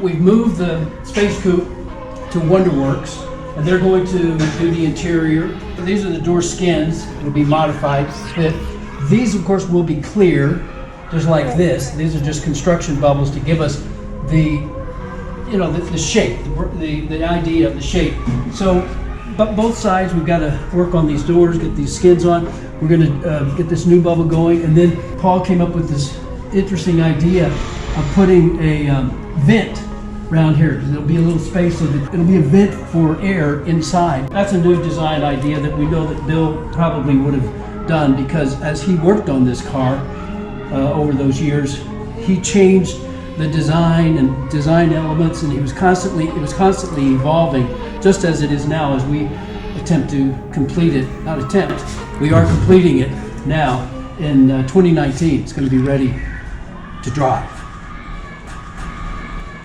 we've moved the Space Coupe to Wonderworks, and they're going to do the interior. These are the door skins. It'll be modified to fit. These, of course, will be clear, just like this. These are just construction bubbles to give us the shape, the idea of the shape. So, but both sides, we've got to work on these doors, get these skins on. We're going to get this new bubble going, and then Paul came up with this interesting idea of putting a vent around here. There'll be a little space so that it'll be a vent for air inside. That's a new design idea that we know that Bill probably would have done, because as he worked on this car over those years, he changed the design and design elements, and it was constantly evolving, just as it is now as we attempt to complete it. Not attempt, we are completing it now in 2019. It's going to be ready to drive.